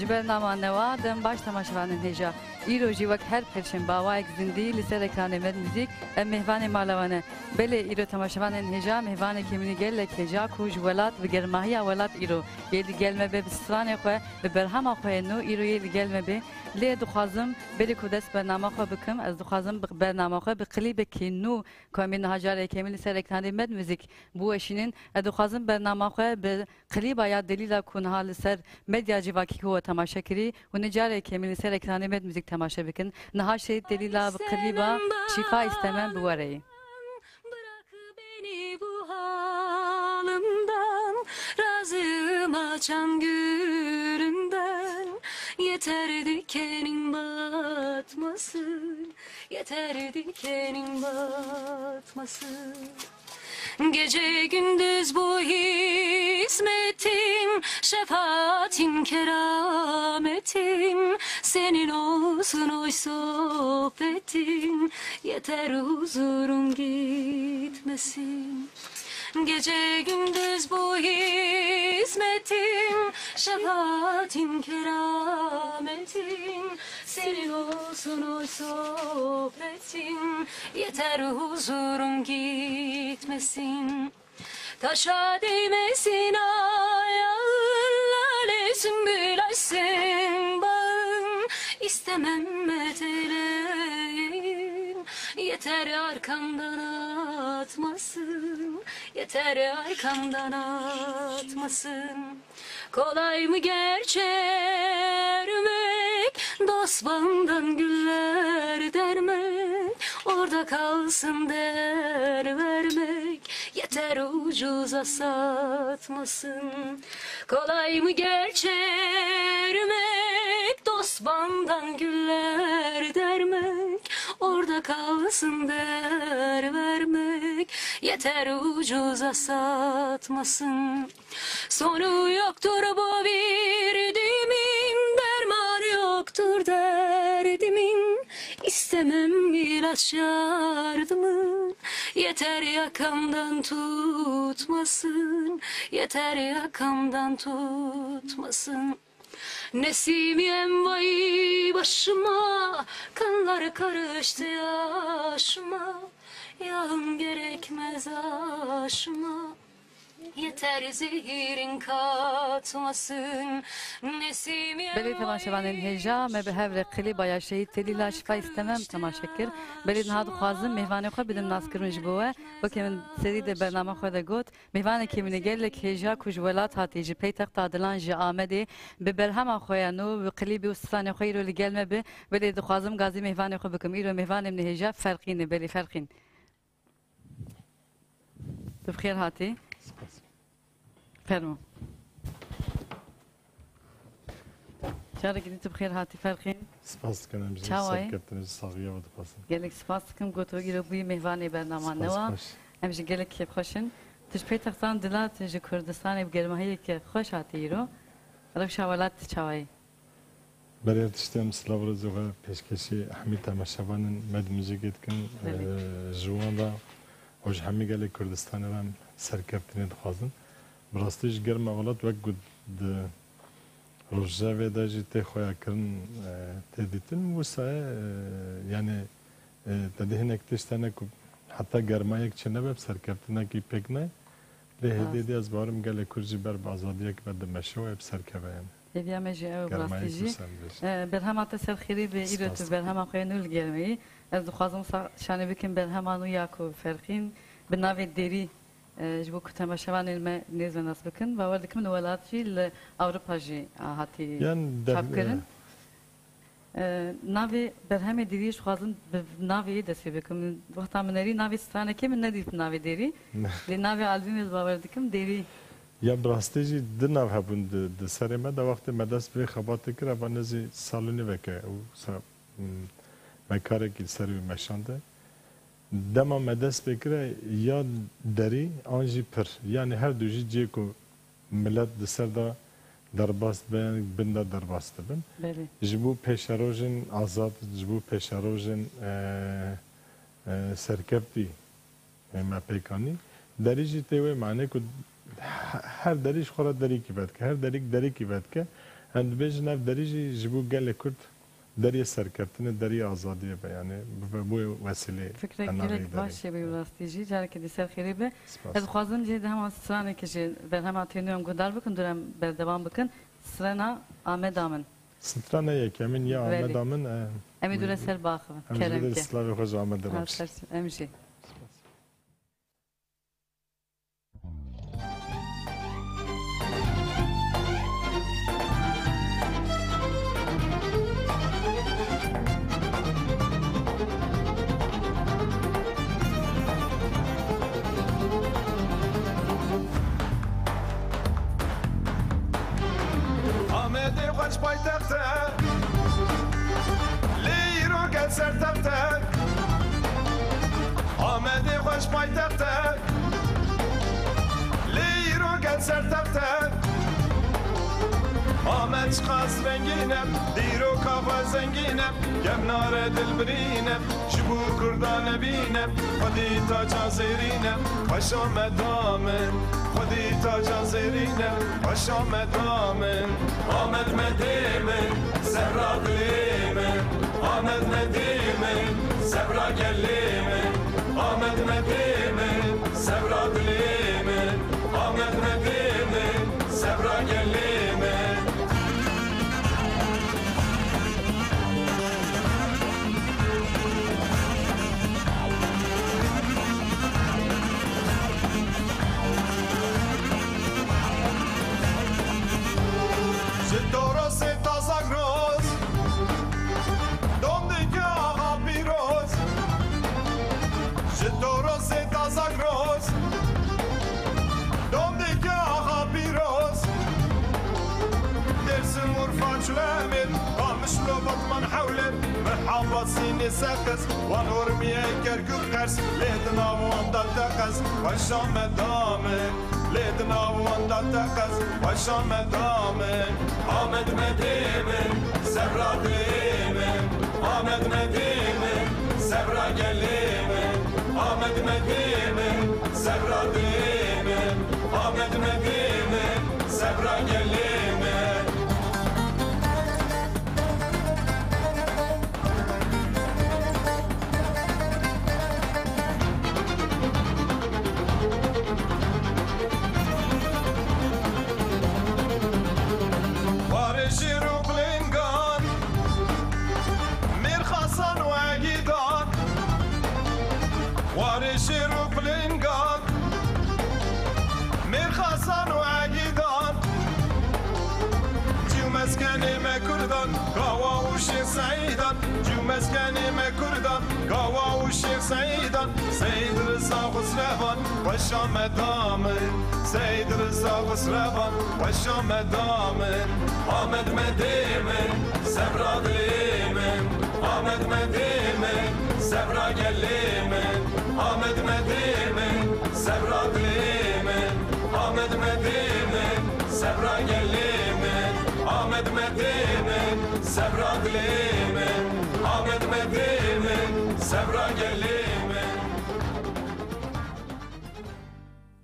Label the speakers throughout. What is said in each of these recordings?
Speaker 1: جبر نامان نوادم باش تماشاوان هجا ایروجی وقت هر پرشن باوایک زندی لسر اکران مد موزیک مهوان مالوانه بله ایرو تماشاوان هجا مهوان کمینی گل هجا کوج ولات و گرماهی ولات ایرو یلی گلمه به بستران خو به برهم خو نو ایرو یلی گلمه به لی دخوازم بله کودس برنامه خو بکم از دخوازم برنامه خو به قلیب کینو کامین هجار کمینی لسر اکران مد موزیک بوشینن دخوازم برنامه خو به قلیب آیات دلیل کنها لسر مدیا جواکی کو تماشا کری و نجار کمینی لسر اکران مد موزیک تماشا بکن نها شید دلیلا قلیبا شفا istemem bu arayı.
Speaker 2: Bırak beni bu halimden, razıyım açan gülünden. Yeter dikenin batmasın, yeter dikenin batmasın. Gece gündüz bu hizmetim, şefaatin kerametim, senin olsun oy sohbetim, yeter huzurum gitmesin. Gece gündüz bu hizmetim, şefaatin kerametim, senin olsun oy sohbetim, yeter huzurum gitmesin. Taşa değmesin ayağın, lale sümbül açsın bağın, istemem meteleyin, yeter arkamdan atmasın, yeter arkamdan atmasın. Kolay mı gerçermek, dost bağından güller dermek, orada kalsın der vermek, yeter ucuza satmasın. Kolay mı gerçermek, dost bağından güller dermek, orada kalsın der vermek, yeter ucuza satmasın. Sonu yoktur bu virdimin, derman yoktur derdimin, istemem ilaç yardımın, yeter yakamdan tutmasın, yeter yakamdan tutmasın. Nesimiyem vay başıma, kanlar karıştı yaşıma, yağım gerekmez aşıma, yeter zehirin katmasın. Nesimiyem
Speaker 1: بله تماشاوان هجا ما به هر قلیب یا شهید تلیلا شفا istemem تماشا کر بله نهاد خوازم مهوان خو بدم ناس کرنج بوه و که من سری ده برنامه خو ده گوت مهوان که من گل که هجا کج ولات هاتی جی پیتق تادلان جی آمده به برهم خویا نو و قلیب و سفان خوی رو لگل ما به بله ده خوازم گازی مهوان خو بکم ایرو مهوان من هجا فرقینه بله فرقین بخیر هاتی فرمو چرا گیرید بخیر هاتی فرقین
Speaker 3: سپاس کنم جناب
Speaker 1: چاوای؟
Speaker 3: سرکرتنیز ساقیه و دپاسم
Speaker 1: گلک سپاس کم گوتو گیرو بوی مهوانی برنامه نوا
Speaker 3: خوش
Speaker 1: امش گلک که خوشن تش پی تختان دلات ج کردستان بگرمایی که خوش هاتی ایرو روش اولات چاوی
Speaker 3: برای ارتشتیم سلاو رزو و پیشکشی همی تماشاوان مد موزیکت کن جوان را اوج همی گل کردستان را سرکرتنی دخوازن براستیش گرم اولاد وقت گود روزه و داجی تی خویا کرن تی دیتن وسای یعنی تدهی نکتشتنه که حتی گرمایی که چنه بب سرکرتنه کی پک نه لی هدیدی از بارم گله کرجی بر بازادیه که بعد مشو اب سرکبه یعنی
Speaker 1: هدیه مجی او
Speaker 3: گرمایی
Speaker 1: براستیجی
Speaker 3: کسان بیش
Speaker 1: برهم آتا سر خیری به ایرو تو برهم آقای نول گرمی از دخوازم شانه بکن برهم آنو یاکو فرقین به ناوی دیری جبو کتما شوان علم نیز و ناس بکن و ورد کمن ولات جی لأوروپا جی هاتی
Speaker 3: یعنی
Speaker 1: چاپ کرن ناوی برهم دیریش خوازن به ناوی دستی بکن وقتا منری ناوی ستانه که من ندیت ناوی دیری لی ناوی آلبوم از باورد کم دیری
Speaker 3: یا براستیجی دناو هبون د سر ما دا وقت مدرس به خبات کرد و نزی سالونی وکه او مکاره که سری مشانده دما مدرس بکره یا دری آنجی پر یعنی هر دوجی جی کو ملت د سر دا درباست بین بنده درباست بین
Speaker 1: بله
Speaker 3: جبو پیشروژن آزاد جبو پیشروژن سرکبتی ما پیکانی دریجی تیوه معنی که هر دریش خورا دری کی بد که هر دری کی بد که هند بیش نف دریجی جبو گل کرد دری سرکرتن دری آزادیه به یعنی بو وسیله
Speaker 1: فکر گلک باشه به راستیجی جاری که دیسر خیلی به از خوازم جد هم سرانه که جد بر هم آتینیم گذار بکن دارم بردوام بکن سرنا آمد آمن
Speaker 3: سترانه یکمین یا آمد آمن
Speaker 1: امی دونه سر باخم
Speaker 3: کرم که امجد اسلامی خوش آمد درمش
Speaker 1: امجی
Speaker 4: خوش پایتخته لیرو گل سرتخته آمده خوش پایتخته لیرو گل سرتخته آمد شخص رنگینم دیرو کافا زنگینم گم نار دل برینم شبو کردان بینم خودی تا جان زیرینم خوش آمد آمن خودی تا جان زیرینم خوش آمد آمن آمد مدیمن سبرا دلیمن آمد مدیمن سبرا گلیمن آمد مدیمن سبرا دلیمن آمد مدیمن سبرا گلیمن من حولك مرحبا سيني ساقس ونور ميكر كوكرس ليدنا واندا تقس وشام دامن ليدنا واندا تقس وشام دامن آمد مديمن سبرا دليمن آمد مديمن سبرا قليمن آمد مديمن سبرا دليمن آمد مديمن سبرا قليمن مسكني ما كردان قوا والشيخ سعيدان جو مسكني ما كردان قوا والشيخ سعيدان سيد رزا خسرفان وشام دامن سيد رزا خسرفان وشام دامن آمد مديمن سبرا دليمن آمد مديمن سبرا قليمن آمد مديمن سبرا دليمن آمد مديمن سبرا قليمن آمد مديمن سبرا دليمن آمد مديمن سبرا قليمن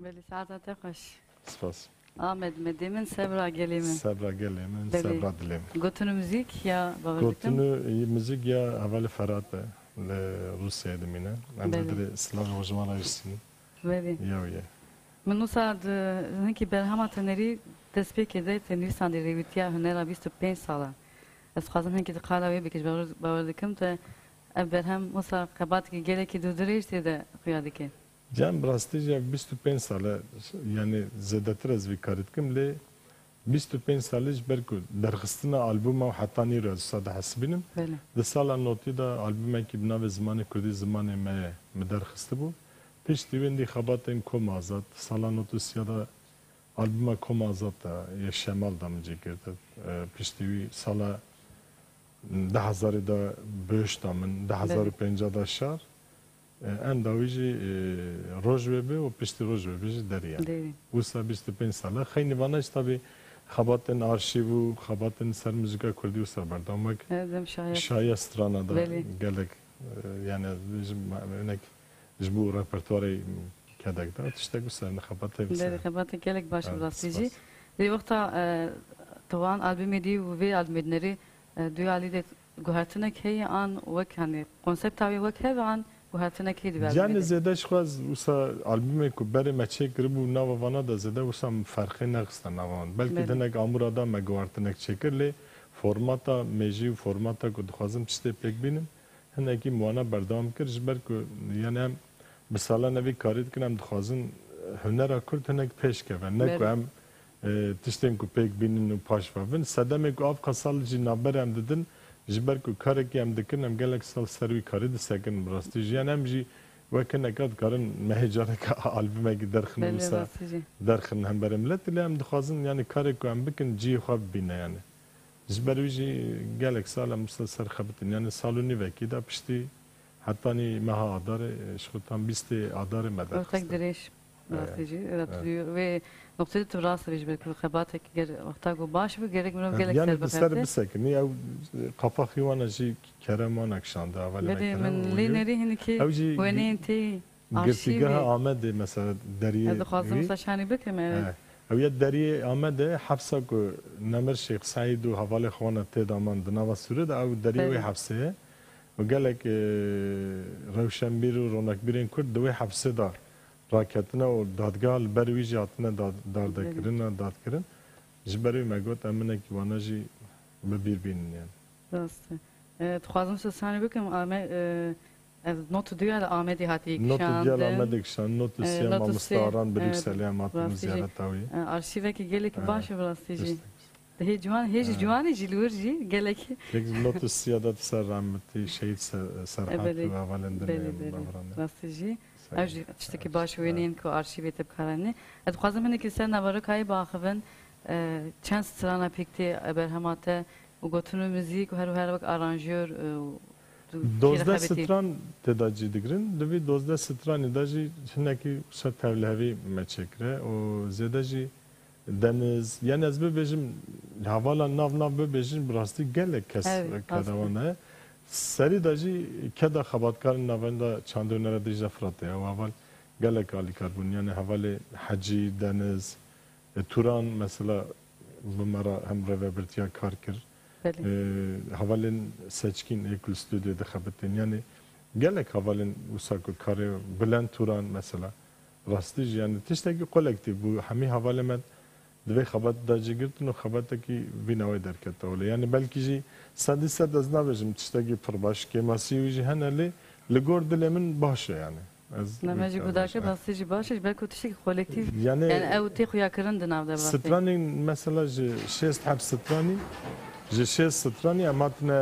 Speaker 1: بلی ساعت خوش
Speaker 3: سپاس
Speaker 1: آمد مدیمن سبرا گلیمن
Speaker 3: سبرا گلیمن سبرا دلیمن
Speaker 1: گوتنو موزیک یا باور
Speaker 3: گوتنو موزیک یا اول فرات لروسيا دمينا عندنا اسلام وجمال عيسين
Speaker 1: بلی
Speaker 3: يا
Speaker 1: من نصاد هنکی برهما تنری دسپی که ده تنری ساندی رویتیا هنرا 25 ساله از خواستم هنکی تقالا بکش باور دکم تا برهم مثلا قبات که گله که دودریش ده خیالی که
Speaker 3: جام براستی جا 25 ساله yani زیادتر از ویکارت کم لی 25 سالش برکو درخستنا آلبوم و حتی نیروز ساده حسبینم ده سال نوتی دا آلبوم که بناو زمان کردی زمان ما درخسته بود پیش دیوندی خباتن کم آزاد سال نوتو سیاده آلبوم کم آزاد یه شمال دام جی کرده پیش دیوی سال 10,000 دا بهش دامن 10,050 دا شهر انداویجی روز ببی و پشتی روز ببیش دریا. وسا 25 ساله خیلی وانش تابی خباتن آرشیو و خباتن سر موزیکا کردی و سر بردامک شاید استرانا دا گلک یعنی اینک جبو رپرتواری کدک دا تشتگو سر نخباته بسر.
Speaker 1: خباته گلک باشه براستی دی وقتا طبعا albümü di ve albümleri duyali de guhatına ki an ve hani konsept tabi ve ki an guhatına ki di
Speaker 3: Yani zede şkaz usa albüme ku bere meçe gribu navavana da zede usa farkı naqsta navan. Belki denek amurada me guartnek çekirle formata meji formata ku dixwazim çiste pek binim. Hinekî muana berdam kir ji ber ku yani em bi sala nevî karî dikin em dixwazin hunera Kurd hinek pêş keve. Ne ku em tiştên ku pêk bînin û paş bibin. Sedemê ku av qesal jî navber em didin ji ber ku karekî em dikin em gelek sal ser wî karî disekin bi rastî jî. Yani em jî wekineka dikarin mehê careka albûmekî derxin wisa derxin hemberê millet lê em dixwazin yani karê ku em bikin ciyê xwe bibîne yani. Ji ber wî jî gelek sal em wisa serxebitin. Yani salûnî vekî de piştî hetanî meha adarê ji xutan bîstê adarê me
Speaker 1: Ortak direş rastlıcı ve noktayı tu rast ve belki xebatek ger ortak o baş ve gerek mi gerek
Speaker 3: yani ser bisekin ya kafa xiyana jî kereman akşanda avale
Speaker 1: me men lineri hinki wenenti
Speaker 3: girtigaha Amedê mesela deriyê
Speaker 1: dixwazim saçanî bikim
Speaker 3: ew ya deriyê Amedê hefsa ku Nemir Şeyx Saîd û hevalê xwana tê daman di nava Sûrê de ew deriyê wê hefsê ye û gelek rewşenbîr û ronekbîrên Kurd di wê hefsê da raketine û dadgeha li ber wî jî hatine dardekirin dadkirin ji ber wî me got em minekî wana jî bibîr bînin yani.
Speaker 1: Rast. Dixwazim saçanî bikim ame ev notu duyar Amedê hatî
Speaker 3: Notu gel Amedê kişan notu siyama Mustaran Brükselê em hatin ziyaret wî.
Speaker 1: Arşivekî gelek baş rastî jî. Hê ciwan hêj ciwanê jî li wir jî gelek.
Speaker 3: Notu siyada ser rahmetî şehîd Serhat û hevalên
Speaker 1: rastî jî. Ev jî tiştekî baş wêneyên ku arşîvê te bikaranî. Dixwazim hinekî ser nabarokayê biaxivin çend strana pêk tê eberhema te û gotinû müzik û her wek aranjör
Speaker 3: 12 stran teda cî digirin, divî 12 stranê de jî hinekî şer tevlihevî me çekire û zêde jî deniz yani ez bibêjim hevala nav bibêjin bi rastî gelek kes kedawan heye. Serî de jî keda xebatkarên navên de çandûnera Dicle Firatê ew heval gelek alîkar bûn yani hevalê hecî deniz Turan mesela bi me re hem rêvebirtiya kar kir. Hevalên seçkîn êkul stûdyo dixebitin yani gelek hevalên wisa ku karê bilend Turan mesela rastî jî yani tiştekî kolektîv bû hemî hevalê me divê xebat de jî girtin û xebatekî vî newê derkete wile yani belkî jî sedî sed ez nabêjim tiştekî pir baş kêmasî wî jî hene lê li gor dilê min baş e yani.
Speaker 1: Nemecî gudakê rastî jî baş e belkî tiştekî kolektiv yani ew tê xuyakirin di nav de rastî.
Speaker 3: Stranên mesela ji şêst heb stranî ji şêst stranî em hatine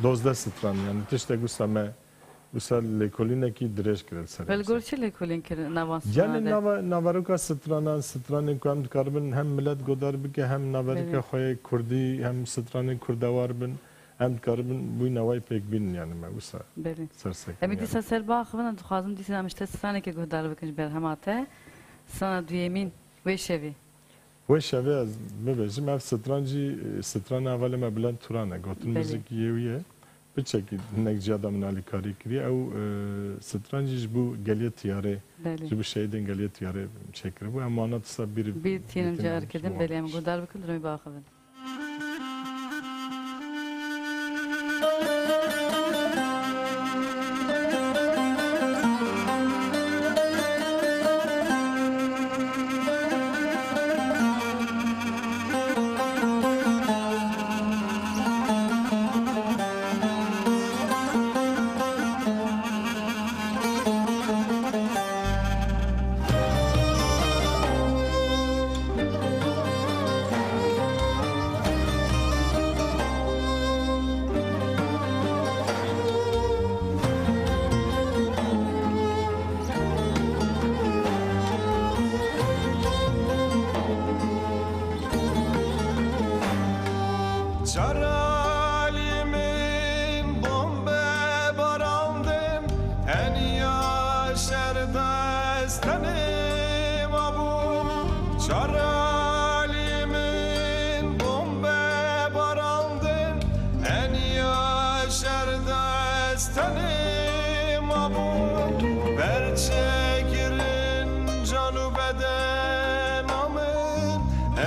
Speaker 3: 12 stran yani tiştek wisa me wisa lêkolînekî dirêj kiril ser.
Speaker 1: Belgor çi lêkolîn kirin navan
Speaker 3: yani navaroka stranan stranên ku em dikarbin hem millet godar bike hem naverika xwe Kurdî hem stranên Kurdewar bin em dikarbin bûî newayê pêk bînin yani me wisa sersekî.
Speaker 1: Em dîsa ser biaxivin dixwazim dîsa em ji te stranekê guhdar bikin ji berhema te strana duyêmîn wê şevê.
Speaker 3: Wê şevê ez bibêjim ev stran jî strana hevalê me bilend Turan e gotin muzîkiyê wî ye biçekî hinek ciyada min alîkarî kiriye ew stran jî ji bo geliye tiyarê ji bo şehîdên geliye tiyarê çêkiribû em wana tisa bîr
Speaker 1: tînin carkedin belê em guhdar bikin durumê biaxivin.
Speaker 4: Çaralimin bombe barandım en yaşer destenim abu Çaralimin bombe barandım en yaşer destenim abu Ver çekirin canu bedenamın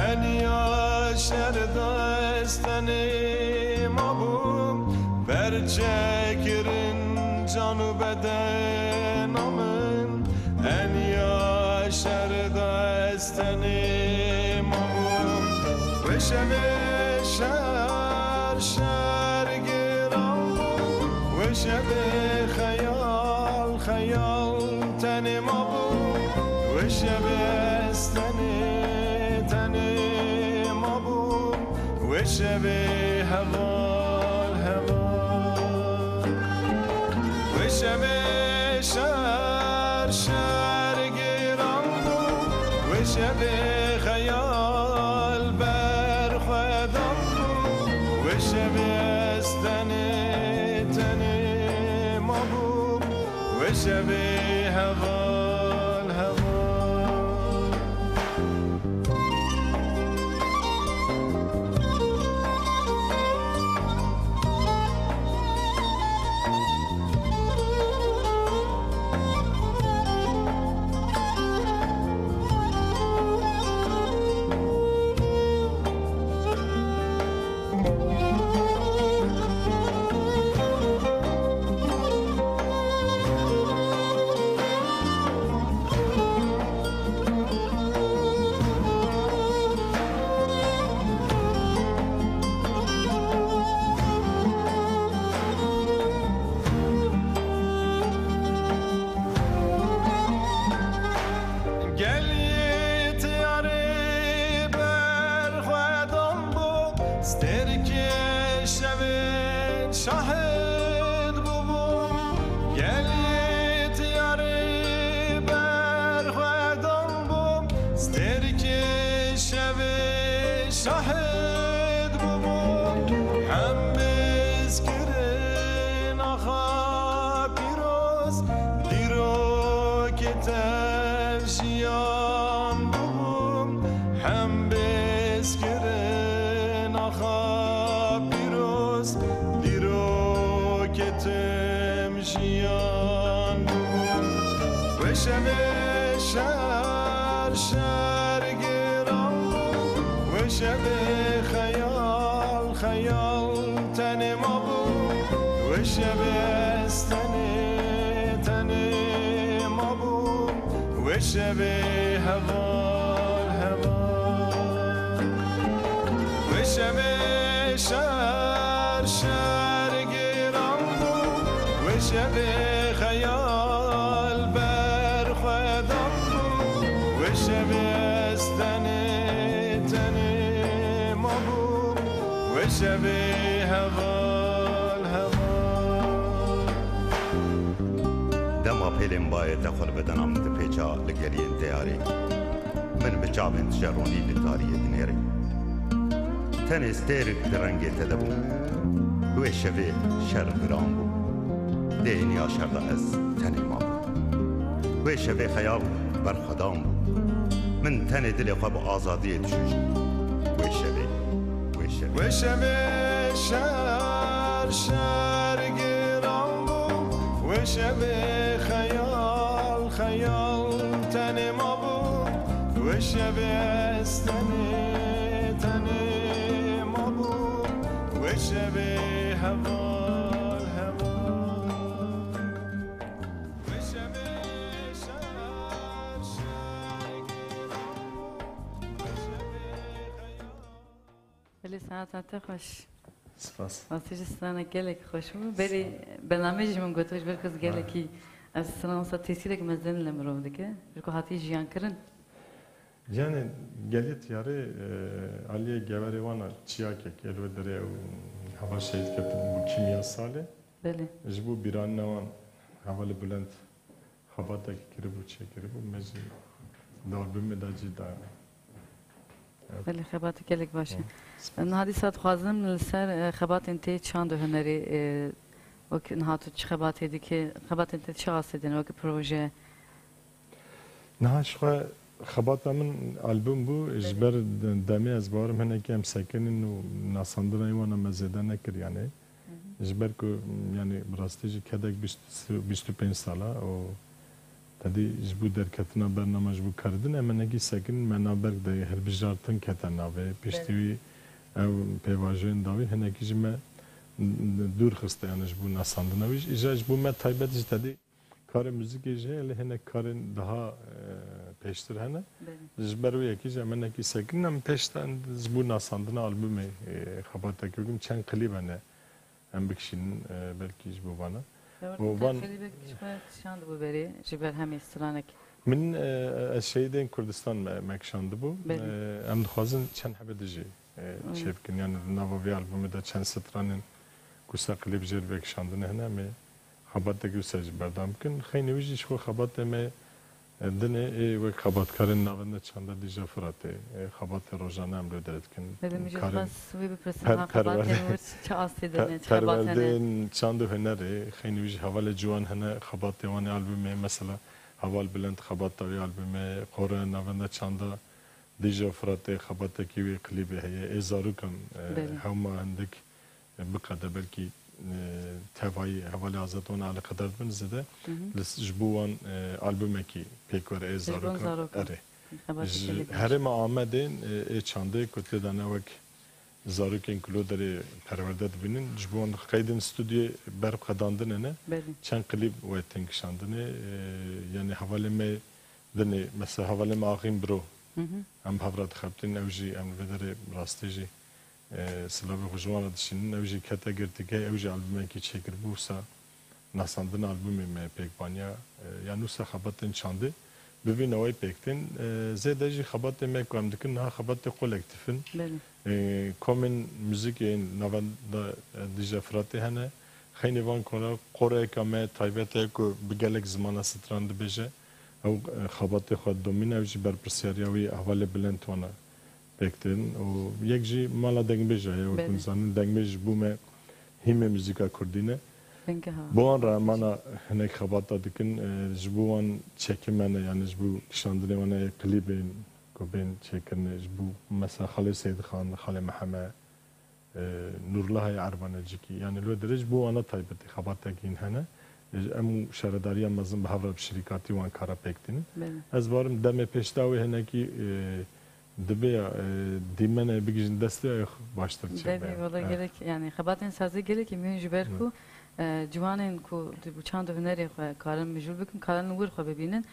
Speaker 4: en şekerin canı bedenamın en yaşar destenim amum ve şeve şer şer giram ve şeve hayal hayal tenim amum ve şeve esteni tenim amum ve şeve heval heval ve şeve şer şer giram ve şeve hayal berxedam ve şeve esteni tenim amum ve şeve heval heval Gel yet yari berxedam bu sterki şevin şahid bu gel yet yari berxedam bu sterki şevin şahid bu hem biz kirin axa piroz diro Jiyan bum hem bezgirin axa piroz diro ketem jiyan bum ve şeve şer şer giram ve şeve hayal hayal tenim abum ve şeve esteni tenim abum ve şeve heval heval ve şeve şer şer giram ve şeve hayal berxedam ve şeve esteni tenim abum ve şeve heval heval
Speaker 5: دما پیلم باید دخل بدنم دپیچا لگرین دیاری من بچاوین تجرونی لتاری دنیری تن استیر درنگ تدبو و شوی شر گرام بو دینیا شر از تن ما و شوی خیال بر خدام بو من تن دل خواب آزادی دشوش و شوی
Speaker 4: و شوی شر شر گرام بو و شوی خیال خیال تنم ابو و شبه استنی تنم ابو و شبه هوال هوال و شبه شر
Speaker 1: خیلی ساعت خوش
Speaker 3: سپاس
Speaker 1: واسه جستانه گلک خوش بود بری برنامه‌ی من گفتش برکز گلکی از سلام سات تیسیرک مزدن لمرو دیگه برکو هاتی جیان کرن
Speaker 3: yani gelit yarı Aliye Geveriwana çiyak elvedere hava şehit ketim bu kimyasali
Speaker 1: بله
Speaker 3: bu bir annevan havalı bülent havada kiri bu çekiri bu mezi darbim medacı da
Speaker 1: بله خبات گلک باشه نهادی ساعت خوازم لسر خبات انتی چند هنری وقت نهاتو چه خبات هدی که خبات انتی چه قاصدین وقت پروژه
Speaker 3: نه شو خبات من albüm bu ezber demi ez barım hene ki em sekenin u nasandırayı wana mezede nekir yani ezber ku yani rastici kedek 25 sala o tadi bu derketina bernamaj bu kardın emeneki sekin menaberk de her bijartın ketena ve piştivi ev pevajın davi hene ki jime دور خسته yani bu nasandına ve icra bu met taybet istedi kar müzik icra ele hene karın daha peştir hene jberu yeki zaman ki sekinim peşten bu nasandına albümü xabatta kögüm çen klip hene em bikşin belki bu bana
Speaker 1: و van şandı bu beri jiber hem istranek
Speaker 3: من الشيدين كردستان مكشاند بو ام دخوازن چند حبه دجي شبكن يعني نافوفي البوم دا چند سترانن كوسا قليب جير بكشاندن هنا مي خبات دگو سج بردام كن خيني ويجي شو خبات مي دنه و خبات كارن ناوند چند ديجا فراته خبات روزانه ام درت كن
Speaker 1: كارن سوي بپرسن خبات نور چه اسيدن خبات
Speaker 3: هنه چند هنره خيني ويجي حواله جوان هنه خبات وان البوم مثلا حوال بلند خبات تاوی البوم قره ناوند چند دیجا فراته خبات کی وی کلیپ هي ازاروکم هم عندك بقدر بلكي تفاي حواله ازاتون على قدر بن زده لسجبوان البوم کی پیکور ازاروکم اره هر ما آمدن چنده کتله دانوک زاروکن کلو داره پرورده بینن جبوان قیدن استودیو برق قداندن نه چند کلیپ و تنکشاندن yani حواله می دنی مثلا حواله ما آخیم برو هم حوارت خبتن اوجی ام بدره راستیجی سلام خوشوان داشتین اوجی کتا گرتی که اوجی البومی کی چکر بوسا ناساندن البومی می پیکبانیا yani نوسا خبتن چنده ببین اوی پیکتن زیادی خبت می کم دکن ها خبت kolektifin komün müzik in navanda dija frate hene khayni van kore kame taybete ku bigelek zamana strand beje او خبات خود دومین اوجی بر پرسیاریوی احوال بلند وانا بکتن و یک جی مالا دنگ بیجه و کنسانن دنگ بیج بومه هیمه موزیکا کردینه بوان را مانا هنک خبات دکن جبوان چکمنه yani جبو کشاندنه وانا کلیبین کوبین چکرنه جبو مثلا خاله سید خان خاله محمد نورالله عربانه جکی yani لو درج بو انا تایبتی خبات دکین هنه ام شهرداری مزن به هفته شرکتی وان کارا پکتین از وارم دم پیشتاوی هنکی دبیا دیمن بگیرن دسته baştır
Speaker 1: çekmeye. Tabii valla gerek yani xabatin sazı gerek ki mühim jiber ku civanın ku bu çanda hüneri karın mecbur bakın karın vur xo bebinin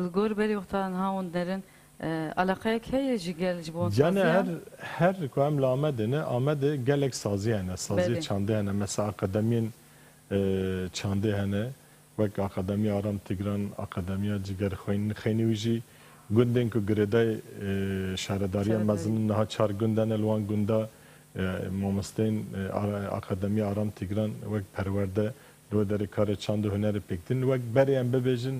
Speaker 1: lgor beri vaqtan ha onların alakaya keye jigel jibon sazı
Speaker 3: yani her kuam lamedene amede gelek sazı yani sazı çanda yani mesela akademiyin چانده هنه وک اکادمی آرام تگران اکادمی جگر خینی ویجی گندن کو گردای شهرداری مزن نه چهار گندن الوان گندا مامستین اکادمی آرام تگران وک پرورده دو در کار چاند هنر پکتین وک بری ام ببیجن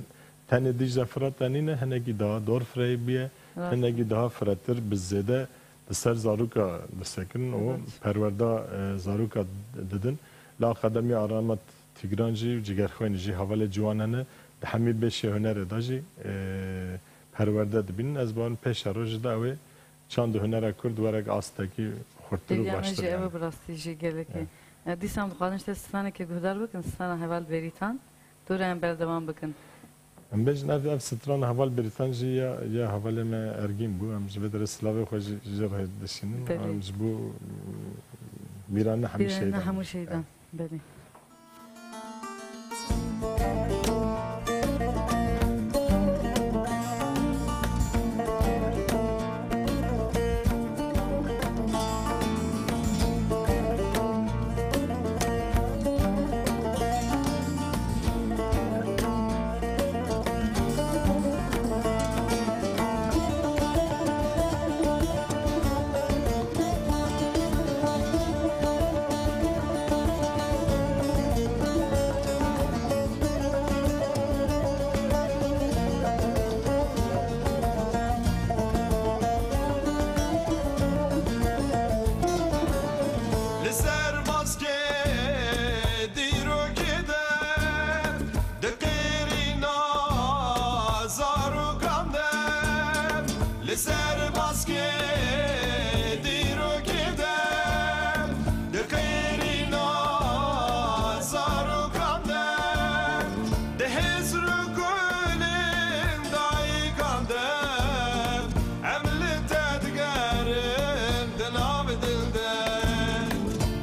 Speaker 3: تنه دیج فرات تنینه هنگی daha دور فری بیه هنگی daha فراتر بزده بسر زاروکا بسکن و پرورده زاروکا ددن لا اکادمی آرامت تیگرانجی و جگرخوینجی حواله جوانانه ده همی بشه هنر داجی پرورده دبین از بان پیش روز داوی چند هنر کرد ورق آستکی خورترو باشتر
Speaker 1: yani. Yani براستی جگله که دیسم دخوادن شده سفانه که گهدار بکن سفانه حوال بریتان دوره هم بردوام بکن
Speaker 3: ام بیش نفی اف ستران حوال بریتان جی یا حواله ما ارگیم بو ام جبه در سلاوی خوش جره دشینن ام جبو میرانه همه
Speaker 1: şeyden بله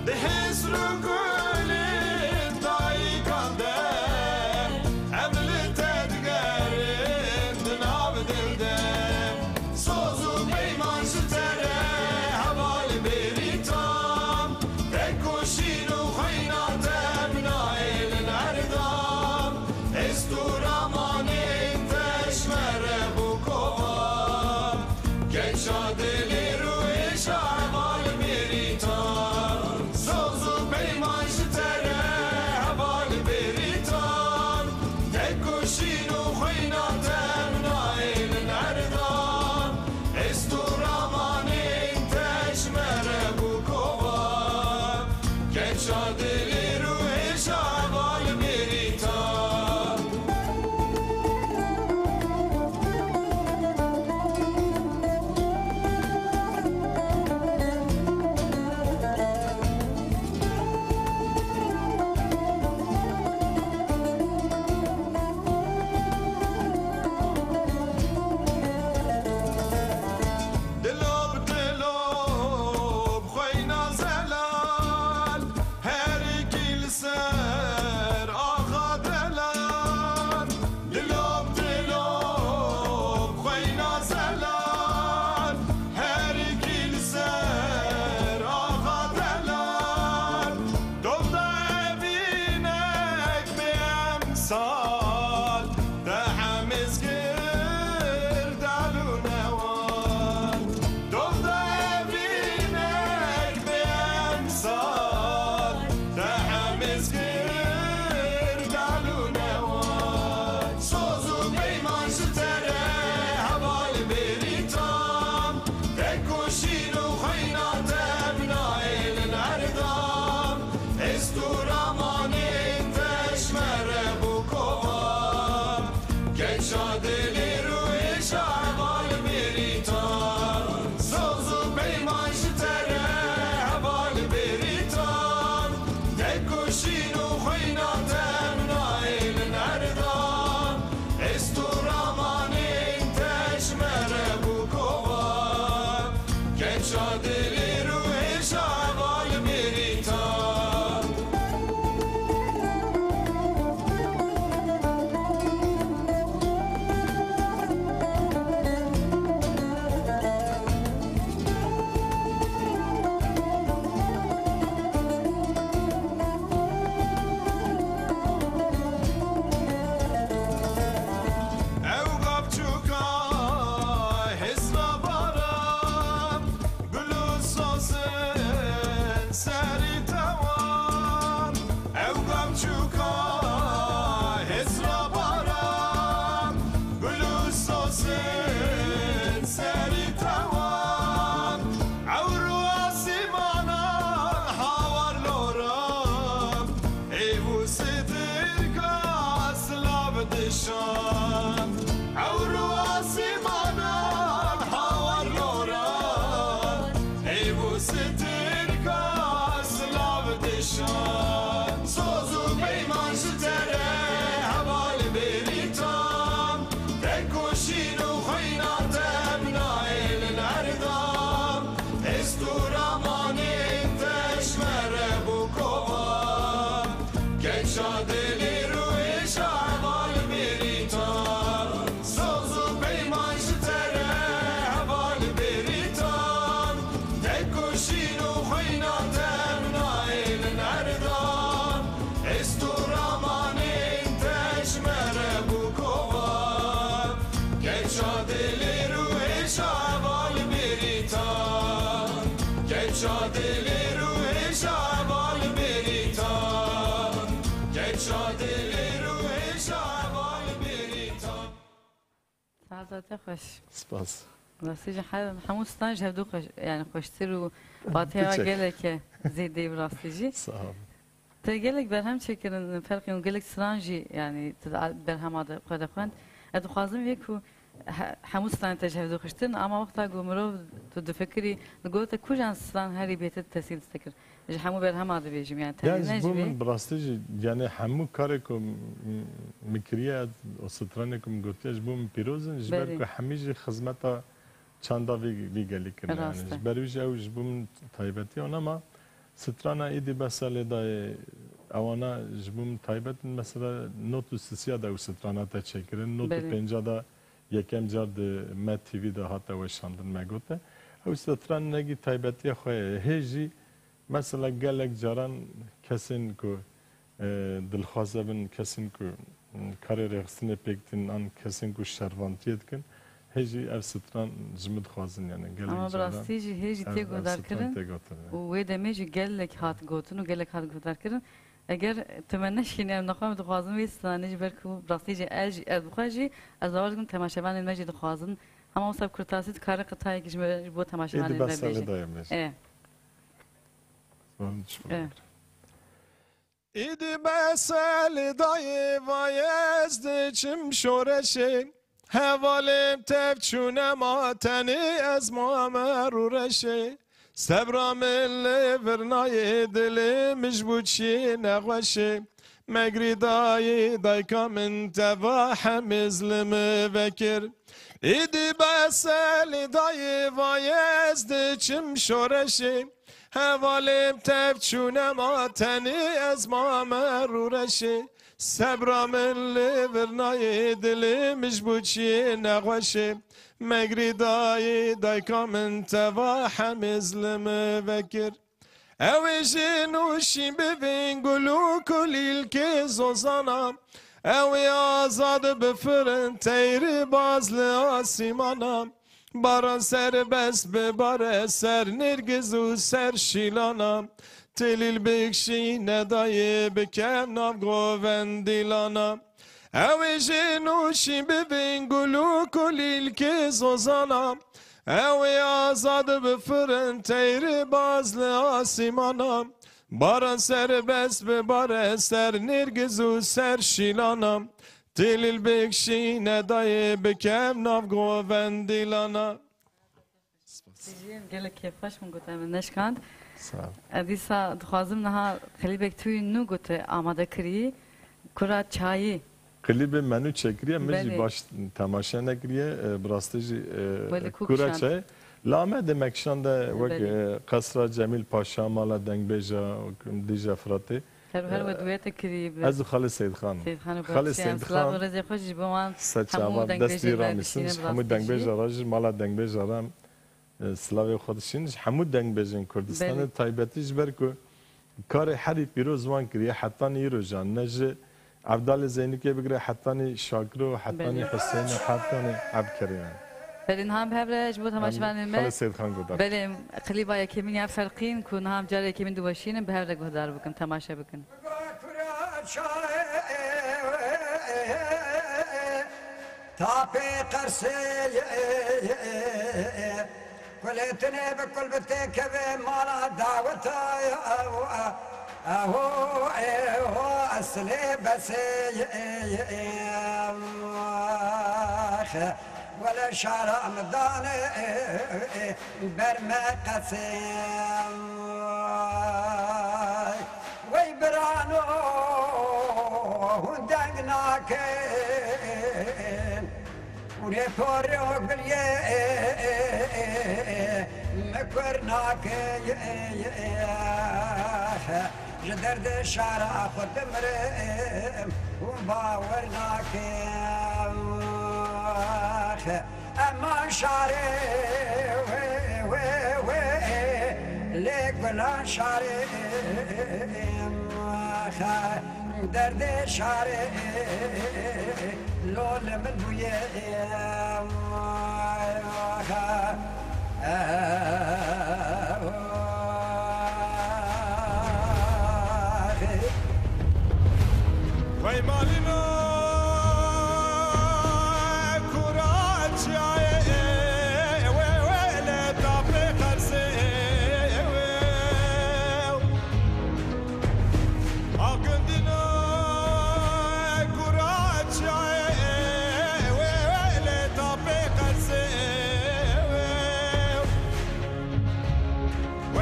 Speaker 4: The his شادلی رو شعبال بریتان گل شادلی رو شعبال بریتان
Speaker 1: سعادت خوش
Speaker 3: سپاس
Speaker 1: راستی همون ستانج هفدو خوش yani خوشتر و باتیا
Speaker 3: Teşekkür.
Speaker 1: gelek ziyade rastlıcı.
Speaker 3: sağ ol.
Speaker 1: تجلك برهم شكرا فرق يقولك سرانجي يعني برهم هذا قد أخوان أدخازم يكو حموس ثان تجهز خشتن أما وقتها قمرو تدفكري نقولت كوجان سران هاري بيت التسيل تذكر حمو برهم هذا بيجي يعني
Speaker 3: Yani
Speaker 1: تاني
Speaker 3: bu
Speaker 1: نجبي
Speaker 3: brastici yani hamu karekom mikriye o stranekom gotiaj bu pirozun jber
Speaker 1: Beli.
Speaker 3: ko hamiji xizmeta çanda vi gelik yani
Speaker 1: Raste.
Speaker 3: jber uj ev bu taybeti ona ama strana idi basale da avana jbum taybetin mesela notu sisiya da strana ta çekirin notu
Speaker 1: Beli.
Speaker 3: pencada yekem card met tv'da hatta ve şandın megote ev stran negi taybeti xoye heji mesela gelek caran kesin ku dilxwaze bin kesin ku karê rexistinê pêktin an kesin ku şervantiyê dikin hêjî ev stran ji min dixwazin yani
Speaker 1: أما
Speaker 3: gelek caran
Speaker 1: براستيجي هيجي
Speaker 3: ev
Speaker 1: تيجو دار
Speaker 3: stran
Speaker 1: كرن
Speaker 3: tê gotin
Speaker 1: وويدا ميجي قالك هات قوتن وقالك هات قوت دار كرن اگر تمنش كيني ام نخوام دخوازن ويستانج بركو براستيجي اجي ادخواجي ازواركم تماشاvan المجي دخوازن اما وصاب كرتاسيت كاري قطاي كجم بو تماشاvan
Speaker 3: Êdî besale
Speaker 1: المجي
Speaker 3: dayemiş.
Speaker 1: ايه ايه
Speaker 4: İdi beseli dayı vayezdi çim şoreşi Hevalim tevçune mateni ezma merureşi Sebra milli vernayı dilimiş bu çi neğveşi Megri dayı dayka min tevahem izlimi vekir İdi beseli dayı vayezdi çim şoreşi Hevalim tevçune mateni ezma merureşi Sebra milli vernayı dilimiş bu çi neğveşi Megri dayı dayka min tevahem izlimi vekir Ev jinuşi bivin gulu kulil ki zozana Ev azad bifrin teyri bazlı asimana Baran serbest be bare ser nirgizu ser şilana Telil bikşi ne dayı bikem nav govendilana Ev jinuşi bivin gulu kulil ki zozana Ev azad bifrin teyri bazlı asimana Baran serbest be bare ser nirgizu ser şilana Tilil bikşi ne dayı bikem nav govendilana
Speaker 1: قالك كيفاش من قلت من نشكاند
Speaker 3: Sağ ol.
Speaker 1: اديسا دخوازم نها خليبك توي نو قلت آماده كري كرة çayı
Speaker 3: Klibi menü çekiriye meci
Speaker 1: Beli.
Speaker 3: baş tamaşa nekiriye brastici
Speaker 1: Böyle
Speaker 3: kura
Speaker 1: kukşan.
Speaker 3: çay lame demek şanda vek
Speaker 1: Beli.
Speaker 3: Kasra Cemil Paşa mala dengbeja dija frate
Speaker 1: هر ودويت كري
Speaker 3: ez xali Seyd Xan
Speaker 1: سيد خان
Speaker 3: Xali Seyd
Speaker 1: سلام
Speaker 3: Xan
Speaker 1: رزق خوش بوان
Speaker 3: saçava desti ramisın hamu dengbeja raj mala dengbeja ram slavê xodişin hamu dengbejin Kurdistanê
Speaker 1: Beli.
Speaker 3: taybetî ji ber ku karê herî pîroz wan kiriye hetanî îro jan ne ji Evdalê Zeynûkê bigire hetanî Şakiro hetanî
Speaker 1: Beli.
Speaker 3: Hüseynê hetanî Ebkerê yani.
Speaker 1: بلين هام بهبرج بو تماش فان
Speaker 3: خالد
Speaker 1: الماء
Speaker 3: سيد خان قدر
Speaker 1: بلين قليبا يا كمين يا فرقين كون هام جاري كمين دوشين بهبرج بهدار بكن تماشا بكن
Speaker 6: تابي قرسي كلتني بكل بتك مالا دعوتا هو أصلي بس ولا شارع مدان برما قسم ويبرانو هندقناك وريفوريو بليه مكورناك جدرد شارع خد مرم وباورناك اما شارع ليك ولا شارع درد شارع لول من بويه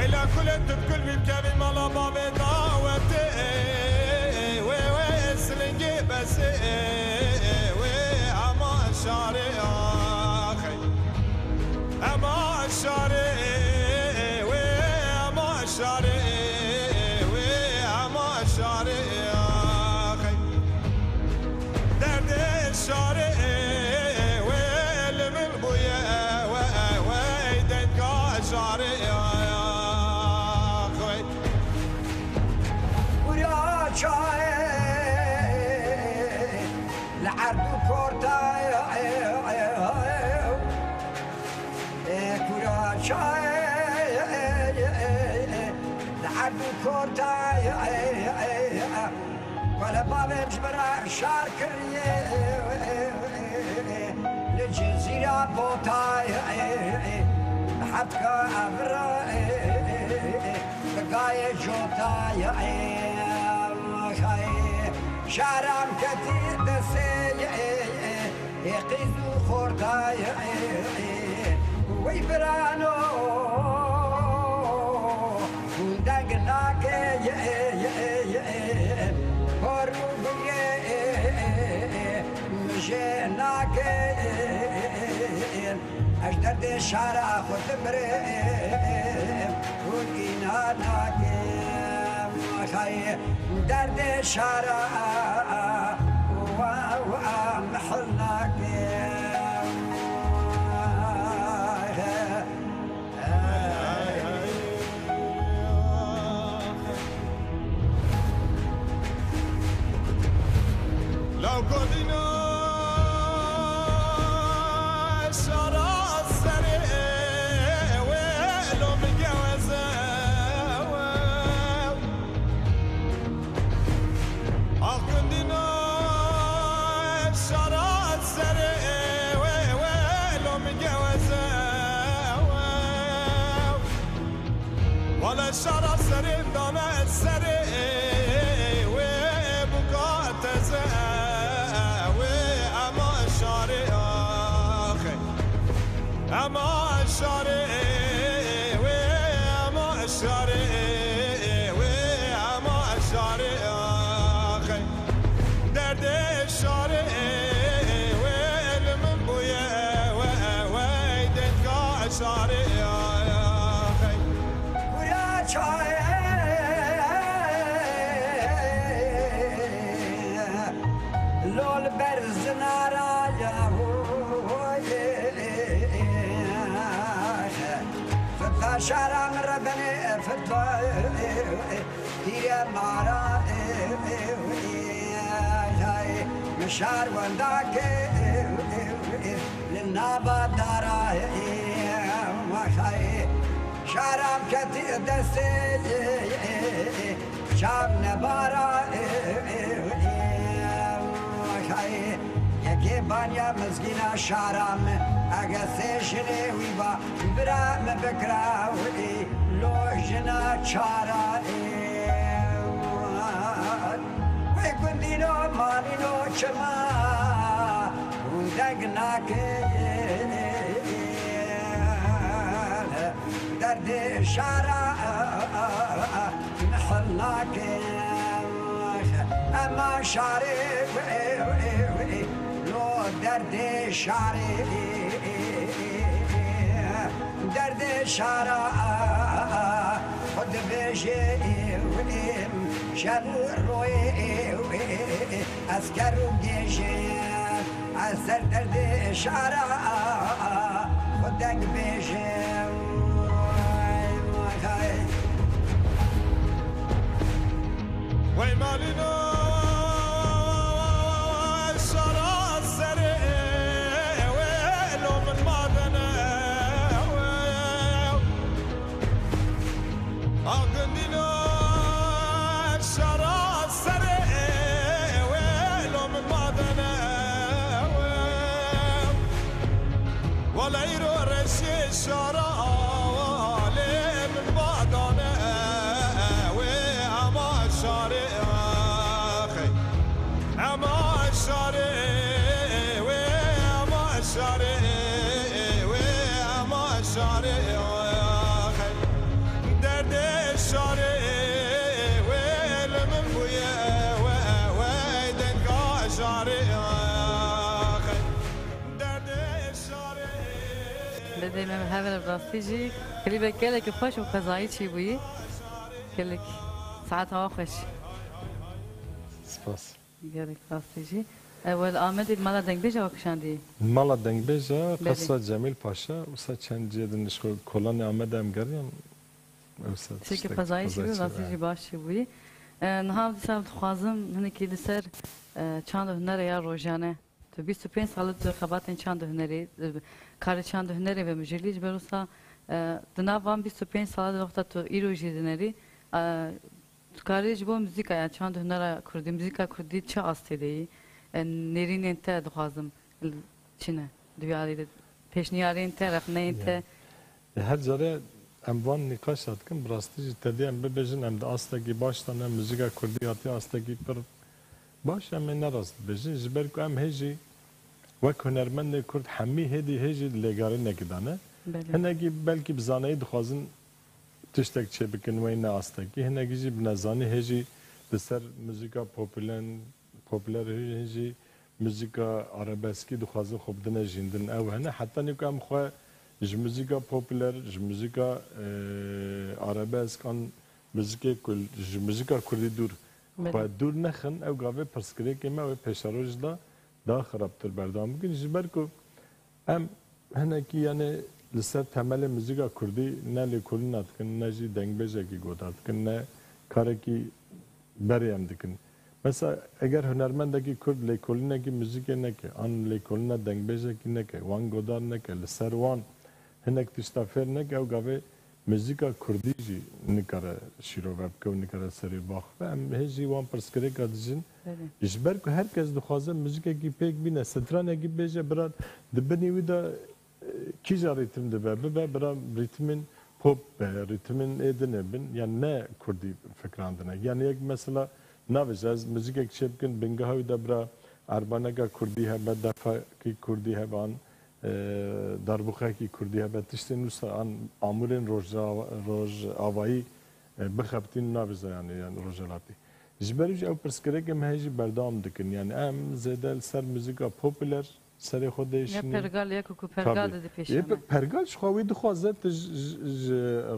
Speaker 4: ويلا كل تبكل بكامي مالا بابي دعوتي وي وي سلنجي بس وي اما شاري اخي اما شاري وي اما شاري وي اما شاري اخي درد شاري ويل من بويا وي دنك شاري
Speaker 6: لعرض كورتاي كوراشاي لعرض كورتاي ولا باب جبرا شاركريه للجزيرة بوتاي حتى أبرا لقاي جوتاي شارم كتير دسي يقيزو خورتاي ويبرانو ودقناك هروبي مجيناك أجدد شارع خد مريم وقيناناك خي درد شارع ومحلناك
Speaker 4: لو قلنا شارع السريع ولو مجوزة أقندنا شارع السريع ولو مجوزة ولا شارع السريع دانا السريع وبقاتزة وأما شارع أخي أما شارع وأما شارع وأما شارع أخي درد شارع والمن بويا ويدك شارع أخي
Speaker 6: ويا شاي لول برز ناراجا فتلا شارع من ربني فتلا دير مارا مشار ونداك للنابا دارا شارم كتير دستي شام نبارا یکی بانیا مزگینا شارم اگه سشنه وی با برام بکراوی لوجنا چارا وی کندینو مانینو چما وندگناک درد شارع محلاك اما شارع لو درد شارع درد شارع خد بيجي شب روي اسكر وجيجي عسر درد شارع خدك بيجي
Speaker 4: وي مالنا الشارع السريع ويلو من مادنا أقندنا الشارع السريع ويلو من مادنا ولا يرو رشي الشارع من بعدنا وأما شارع أخي أما شارع وأما شارع وأما شارع أخي درد
Speaker 1: من هذا البلاستيجي كلي بكلك خوش وقضايا شي بوي كلك ساعتها خوش
Speaker 3: سپاس
Speaker 1: كلك بلاستيجي اول آمد المالا دنگ بيجا وكشاندي
Speaker 3: مالا دنگ بیجا
Speaker 1: بله.
Speaker 3: قصه جمیل پاشا وسا چند جدن شو کلان آمده هم گریم وسا
Speaker 1: شيك قضايا شي بوي بلاستيجي باش شي بوي نهار ديسا خوازم هنكي لسر چاند هنر يا روجانه تو 25 سال تو خباتن چاند هنری کار چاند هنری و مجلیج بروسا دناوام 25 سال وقتا تو ایروجی دنری کاریج بو موزیکا یا چاند هنر کردی موزیکا کردی چه استیدی نرین انت دخوازم چنه دیاری پیشنیاری انت رخنه انت
Speaker 3: هر جاره اموان نقاش اتکن براستیجی تدی ام ببیجن ام ده آستگی باشتن ام موزیکا کردی آتی آستگی پر باش ام نراست بجن جبر کو ام هجی وک هنرمند کرد همی هدی هجی لگاری نکدانه هنگی بلکی بزانه دخوازن تشتک چه بکن و این آستگی هنگی جی بنزانی هجی بسر موزیکا پوپولر هجی موزیکا عربسکی دخوازن خوب دنه جندن او هنه حتی نیکو ام خواه ج موزیکا پوپولر ج موزیکا عربسک آن موزیکا کردی دور و دور نخن او گاوه پرسکری که ما و پیشاروش دا خرابتر بردام بگین جبر کو ام هنه کی یعنی لسر تمل موزیکا کردی نه لیکولی ناتکن نه جی دنگ بیجه کی گودات کن نه کاره کی بریم دکن مثلا اگر هنرمندی کرد لیکولی نکی موزیک نکه آن لیکولی نه دنگ بیجه کی نکه وان گودار نکه لسر وان هنک تشتافر نکه او گاوه موزیکا کردی جی نکاره شیرو وب که نکاره سری باخ و ام هیچی وان پرسکری کردیجن جبر که هر کس دخوازه موزیکا کی پیک بینه سترانه کی بیجه براد دبنی ویدا کیجا ریتم دبه ببه برا ریتمین پوپ به ریتمین ایدنه بین yani ne کردی فکراندنه yani یک مثلا ناویز از موزیک یک چه بکن بنگه های دبرا اربانگا کردی هبه دفع کی کردی هبه آن دربخه کی کردی هبه تشتی نوسا آن آمورین روز آوایی بخبتین ناویز yani روزلاتی جبریج او پرسکره که مهیجی بردام دکن yani ام زیده سر موزیکا پوپولر سر خودش
Speaker 1: یا پرگال یا کوکو پرگال دی پیشانه
Speaker 3: پرگال شخوی دخوازه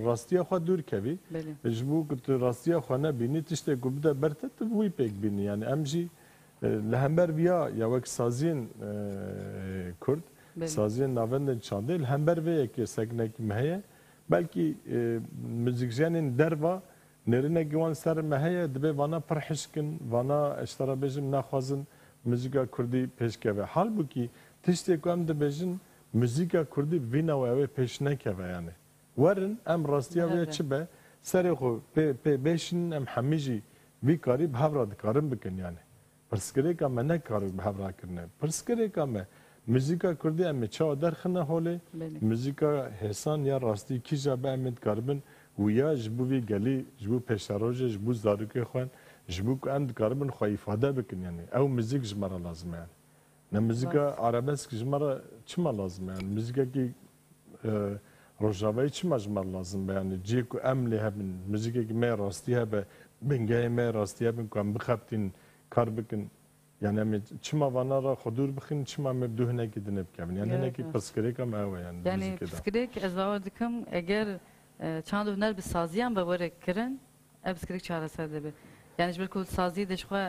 Speaker 3: راستیا خود دور کبی جبو که راستیا خو نبینی تشته گبده برته تبوی پیک بینی یعنی امجی لهمبر بیا یا وک سازین کرد سازین ناوند چانده لهمبر وی که سکنک مهیه بلکی موزیکجانین دروا نرینه گوان سر مهیه دبی وانا پرحشکن وانا اشترا بجم نخوازن موزیکا کردی پیش کهوه حال بو کی تشتی که هم دبیجن موزیکا کردی وینا و اوه پیش نکهوه یعنی ورن ام راستیا وی چه به سر خو بیشن ام همیجی وی کاری به هفرا دکارم بکن یعنی پرسکری که من نکارو به هفرا کرنه پرسکری که من موزیکا کردی ام چه درخنه حاله موزیکا حسان یا راستی کیجا به امید کاربن و یا جبو وی گلی جبو پیشاروج جبو زاروکی خوان جبو که ام دکاربن خواهی افاده بکن یعنی او موزیک جمارا لازمه یعنی نه موزیکا عربسک جمارا چما لازمه یعنی موزیکا کی روجاوی چما جمار لازمه یعنی جی که ام لی هبن موزیکا کی می راستی هبه بنگه می راستی هبن که ام بخبتین کار بکن یعنی ام چما وانا را خودور بخین چما ام بدوه نکی دنب کبن یعنی نکی پرسکری کم اوه
Speaker 1: یعنی پرسکری که از باور دکم اگر چند هنر به سازیان باور کرن پرسکری چهار سر دبه yani بالکل سازی دشخوا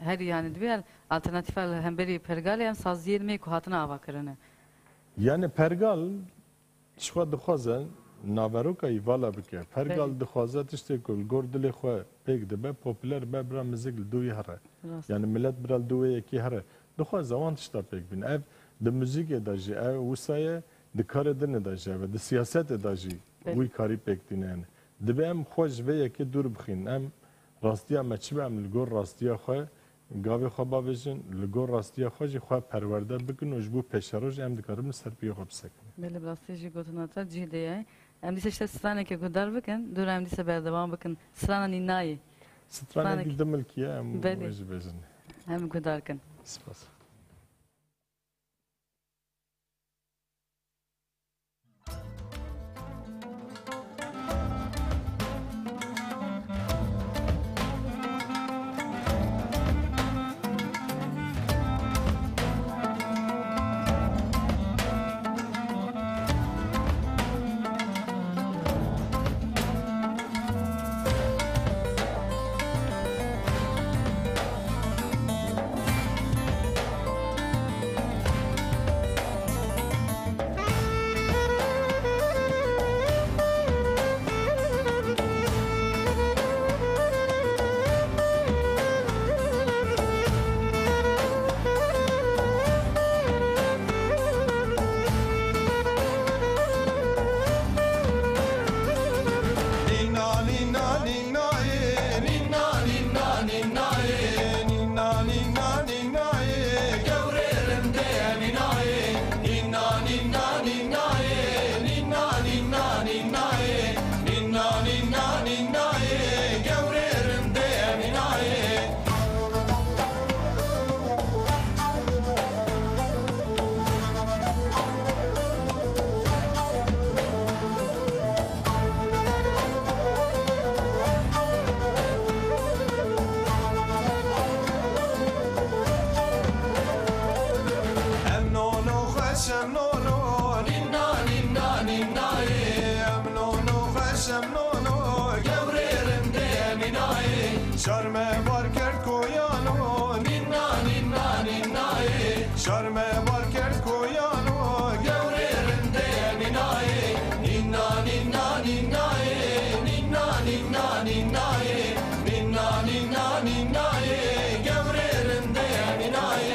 Speaker 1: هر yani دیگر alternatif هم بری پرگال هم سازی می کو هاتنا آوا کرنه
Speaker 3: yani pergal شخوا دخوازه ناوروکای والا بکه پرگال دخوازه تشتی کل گردلی خوا پیک دبه پوپولر به برا مزیک دوی هره yani millet برا دوی یکی هره دخوازه وان تشتا پیک بین ev de müzik edajı ev usaya de karedin edajı ve de siyaset edajı bu kari pek dinen de ben hoş ve yeki dur bxin em راستیا مچبه ام لگور راستیا خواه گاوی خواه باویجن لگور راستیا خواه جی خواه پرورده بکن و جبو پیشاروش ام دکارم سر پیو خواه بسکن
Speaker 1: بله براستی جی گوتناتا جی دیه ام دیسه شتا سترانه که گودار بکن دور ام دیسه بردوان بکن سترانه نینایی
Speaker 3: سترانه که دمل کیه ام ویج بیجن
Speaker 1: ام گودار کن
Speaker 3: سپاس
Speaker 4: شرمه بار کرد کویانو نینا نینا نینای شرمه بار کرد کویانو گوری رنده نینای نینا نینا نینای نینا نینا نینای نینا نینا نینای گوری رنده نینای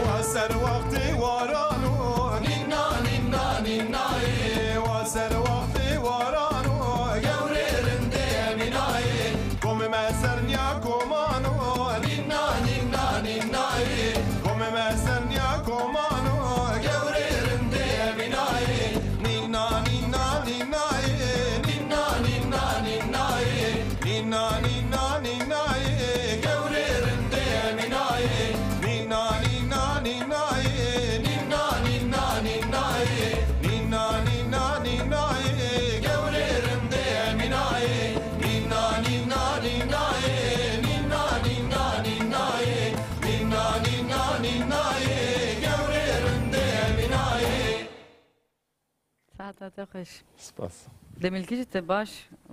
Speaker 4: واسر وقتی وارانو نینا نینا نینای واسر وقتی وارانو گوری رنده نینای کم مسر نیا کمانو نینا نینا نینای کم مسر نیا کمانو گوری رنده نینای نینا نینا نینای نینا نینا نینای نینا نینا نینای گوری رنده نینای نینا نینا نینای نینا نینا نینای نینا نینا نینای گوری رنده نینای نینا نینا نینای نینا نینا نینای نینا نینا نینای گوری رنده نینای
Speaker 1: ساعت خوش
Speaker 3: سپاس
Speaker 1: دملکی جت باش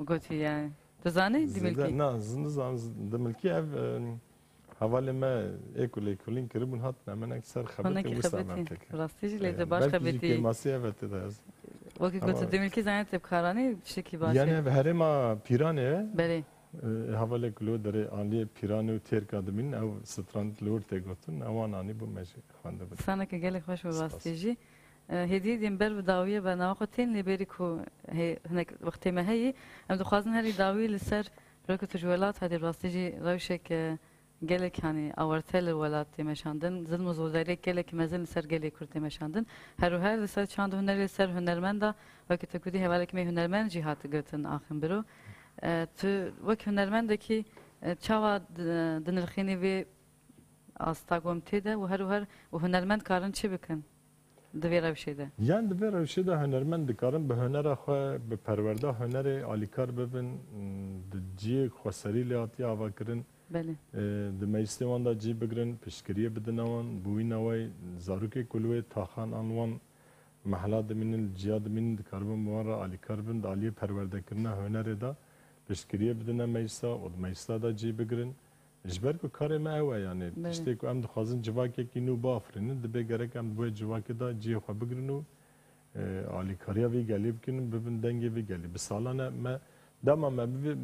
Speaker 1: گوتی yani دزانی دملکی
Speaker 3: نه زنده دملکی اف حواله ما اکولی کلین کربون هات من اکثر
Speaker 1: هناك
Speaker 3: خبرت
Speaker 1: خبرتي راستيجي ليدا باش خبرتي
Speaker 3: ماسیه وقت داز
Speaker 1: وقتی گفت دملکی زنی تبخارانی شکی باشه
Speaker 3: یعنی هرما پیرانه
Speaker 1: بله
Speaker 3: حواله کلو داره آنلی پیرانه و تیر کادمین او ستراند لور تگوتن اوان آنی بو مجی خانده بود
Speaker 1: sana که گلی خوش و راستیجی هدیه دیم بر داویه و نواخو تین لیبری کو هناك وقتی ما هی ام دخوازن هری داوی لسر برکو تجولات هدی راستیجی روشک gelek hani avartel velat demeşandın zilm zoldarek gelek mezin ser gelek kurt demeşandın her ser çandı hüner ser hünermenda vakit tekudi hevalek me hünermen cihatı götün ahim biro tu vak hünermendeki çava dinirxini ve astagom tede ve her o hünermend karın çi bikin devera bir şeyde
Speaker 3: yani de bir şey de hünermend dikarın be hünera xwe be perverda hüneri alikar bibin de ciye xweseri liyatiya avakirin
Speaker 1: beli
Speaker 3: د مجلسي وان دا جي بگرن پشکریه بدن وان بوی نوای زاروک کلوه تاخان انوان محلا دمین الجیا دمین دکاربن موارا آلی کاربن دا آلی پرورده کرنا هنر دا پشکریه بدن مجلسا و دا مجلسا دا جي بگرن جبر کو کار ما اوه یعنی پشتی کو ام دخوازن جواکی کی نو بافرین دبه گرک ام بوی جواکی دا جي خوا بگرنو آلی کاریا وی گلی بکنن ببن دنگی وی گلی بسالانه ما داما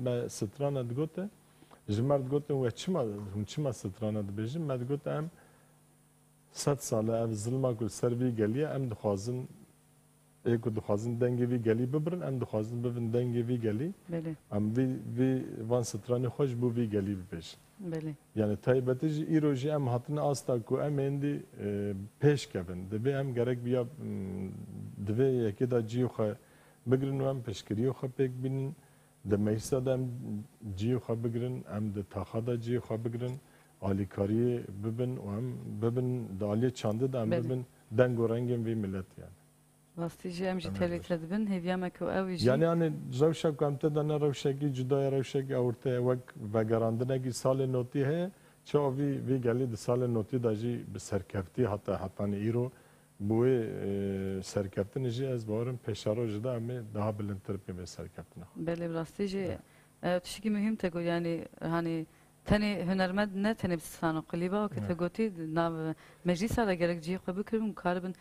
Speaker 3: ما سترانه دگوته جمرد گفتم و چما سترانه دبیجم مد گفتم 100 ساله اف ظلما کل سروی گلیه ام دخوازن ایکو دخوازن دنگی وی گلی ببرن ام دخوازن ببن دنگی وی گلی
Speaker 1: beli
Speaker 3: ام وی وان سترانه خوش بو وی گلی ببیش
Speaker 1: beli
Speaker 3: yani taybetici iroji em hatine asta ku em endi peş kebin dibe em gerek biya dibe yekê da cî xwe bigrin û em peşkiriyê xwe pêk bînin di meclisa da em cî xwe bigirin em di taxa da cî xwe bigirin alîkariyê bibin û em bibin di aliyê çandê da em
Speaker 1: Belê.
Speaker 3: bibin deng û rengên vê millet yani.
Speaker 1: Rastici em jî telê dibin hêviyamek û ew jî
Speaker 3: Yani hani rewşek ku em te de ne rewşekî cudaya rewşekî ewrte wek vegerandinekî salê notî heye çawa vî gelî di salê notî da jî bi serkeftî hetanî îro bu wê serkeftinê jî ez bawerim pêşaro ji da em ê daha bilindtir pê vê serkeftina.
Speaker 1: belê rastici tişkî mühim te got yani hani tenê hunermend ne tenê bi stana qilîba ke te gotî nav meclîsa da gerek cî xwe bikirin karibin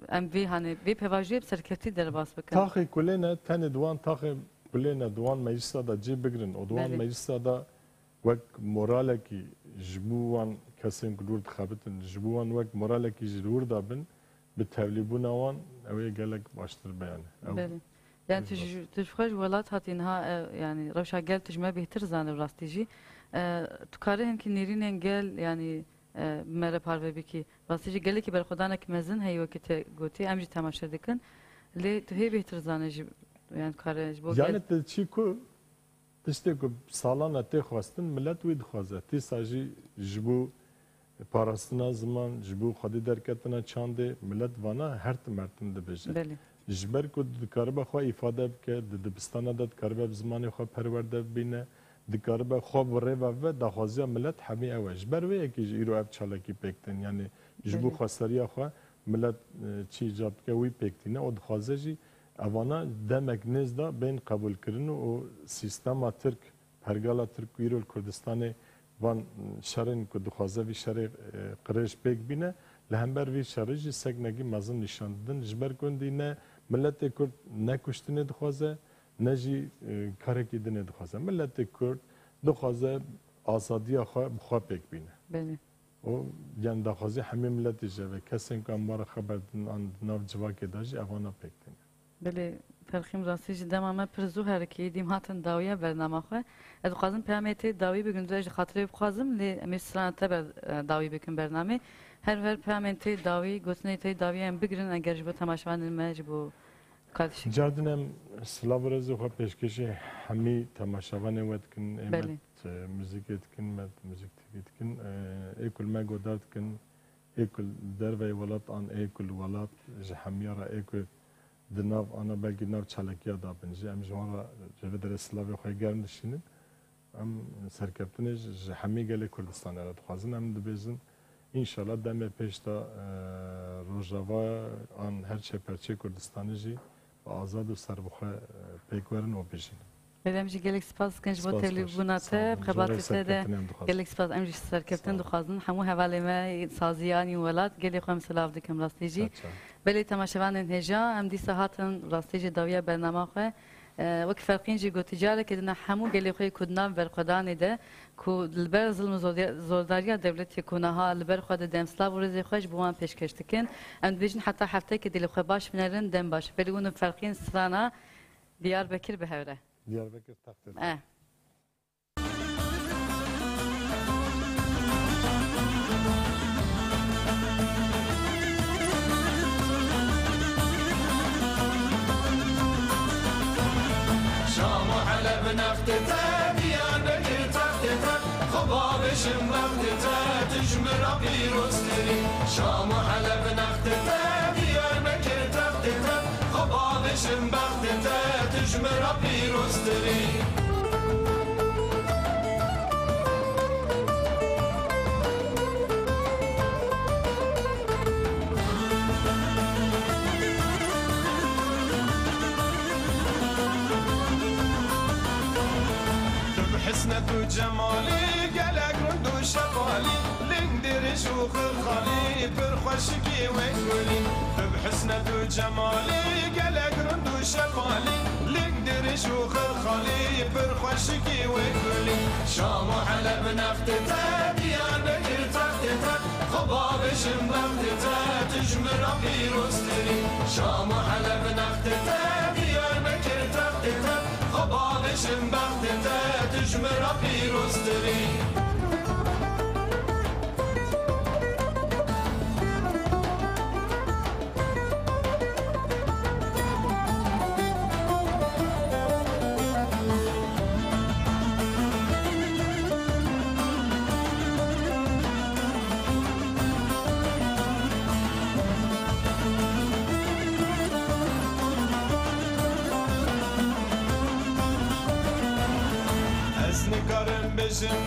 Speaker 1: em vê hani vê pevajiyê bi serkeftî derbas bikin.
Speaker 3: Taxê kulê ne tenê diwan taxê kulê ne diwan meclisa da cî bigirin û diwan
Speaker 1: Belê.
Speaker 3: meclisa da wek moralekî ji bo wan kesên ku dûr dixebitin ji bo wan wek moralekî ji dûr da bin bi tevlîbûna wan ew ê gelek baştir be yani.
Speaker 1: Belê. Yani tu ji xwe ji welat hatî niha yani rewşa gel tu ji me bêhtir zanî rastî jî tu karî hemkî nêrînên gel yani مره پارو بکی واسه جی گلی که بر خدا نک مزن هی وقت گوتی امجی تماشا دکن لی تو هی بهتر زانه جی yani karaj bu
Speaker 3: Yani te çi ku tişte ku salana te xwastin millet wî dixwaze tî sajî ji bo parastina ziman ji bo xwedî derketina çandê millet vana her timertin dibêje
Speaker 1: beli
Speaker 3: ji ber ku dikaribe xwe îfade bike di dibistana de dikaribe bi zimanê xwe perwerde bibîne dikaribe xwe bi rêve ve daxwaziya millet hemî ew e ji ber wê yekî ji îro ev çalekî pêktin yani ji bo xweseriya xwe millet çi îcad bike wî pêktîne û dixwaze jî Avana demek nezda ben kabul kirin o sistema Türk pergala Türk İrol Kurdistan'ı van şerin ku dixwaze vî şerê qirêj pêk bîne li hember vî şerê jî seknekî mezin nîşandin ji ber gundî ne milletê Kurd ne kuştinê dixwaze ne jî karekî dinê dixwaze milletê Kurd dixwaze azadiya xwe bi xwe pêk bîne
Speaker 1: beli
Speaker 3: o yani daxwazî hemî milletê ji ve kesên ku em wara xeber din an nav civakê de jî evana pêk din
Speaker 1: بله فرخیم راستی جدا ما پرزو هرکی دیم هاتن داویه برنامه خواه از خوازم پیامتی داوی بگن دوش خاطره بخوازم لی میسرانت بر داوی بکن برنامه هر پیامتی داوی گوسنه تی داوی هم بگیرن اگر جبو تماشاوان مجبو کارش
Speaker 3: Cardinem Slavrazı xwe pêşkêşê hemî temaşavanê we dikin
Speaker 1: Belê.
Speaker 3: êmet müzîkê dikin me müzik tivî dikin êkul me godar dikin êkul derveyê welat an êkul welat ji hemiyara êkul di nav ana belkî nav çalekiya dabin jî em ji wan re ji vê derê Slavê xwe germ dişînin em serkeftinê ji hemî gelê Kurdistanê re dixwazin em dibêjin İnşallah demê pêş da rojava an her çêperçê Kurdistanê jî azad û serbixwe pêkwerin û bijîn.
Speaker 1: Belemci gelek spas kınç bu
Speaker 3: Spas
Speaker 1: televizyon
Speaker 3: baş.
Speaker 1: xebatı
Speaker 3: Sağ olun.
Speaker 1: de
Speaker 3: Serkeftinê em dixwazin.
Speaker 1: gelek spas emci serkeftin duxazın hemû hevaleme saziyani welat gelek xwe selav dikim rastici
Speaker 3: Çaça.
Speaker 1: بله تماشاوانên hêja em dîsa hatin rastî jî dawiya bernama xwe wek ferqîn jî gotîcara kedine hemû gelê xwe ku nav berxwedanê de ku li ber zilm û zoldariya dewletê ku niha li ber xwe de demslav û rêzê xwe ji bo wan pêşkêş dikin em dibêjin heta heftekê dilê xwe baş binerin dem baş belê hûn ferqîn strana Diyarbekir bi hewre
Speaker 3: Diyarbakır takdir.
Speaker 4: شام و حلب نفتته دیانه تختته خبابشم وقتته تجمر پیروزتری شام و حلب نفتته دیانه تختته خبابشم وقتته تجمر پیروزتری حسنة وجمالي قلق رند وشقالي لندر شوخ الخالي برخشكي وتقولي بحسنة وجمالي قلق رند وشقالي لندر شوخ الخالي برخشكي وتقولي شام وحلب نختته ديانك تختته خبابش مبختته تجمر بيروستري شام وحلب نختته ديانك تختته خبابش مبختته تجمر بيروستري نکارم بشم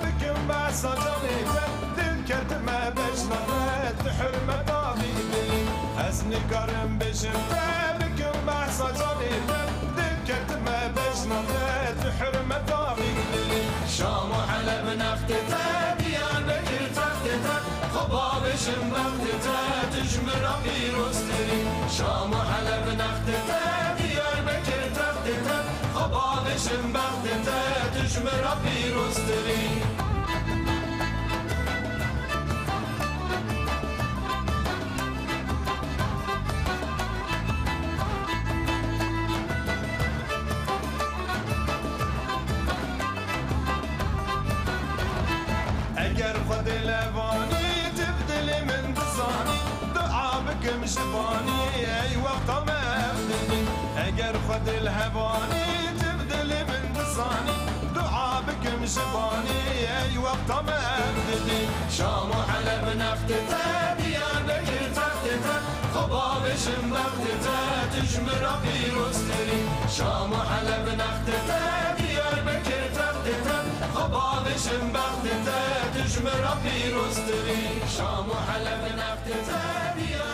Speaker 4: بکم بس جانیت دل کردم بشنوت حرمت آبیدی از نکارم بشم بکم بس جانیت دل کردم بشنوت حرمت آبیدی شام و حلب نفتت دیانه تختت خبابشم وقتت تجمر پیروزتری شام و حلب نفتت دیانه تختت خبابشم وقتت تجمر پیروزتری اگر خود لوانی بكم زباني اي وقت ما ابدي اگر خد الهباني تبدل من دصاني دعاء بكم زباني اي وقت ما ابدي شام وحلب نفتته ديار بكر تفتته خبابشم بختته تجمر بيروستري شام وحلب نفتته ديار بكر تفتته خبابشم بختته تجمر بيروستري شام وحلب نفتته ديار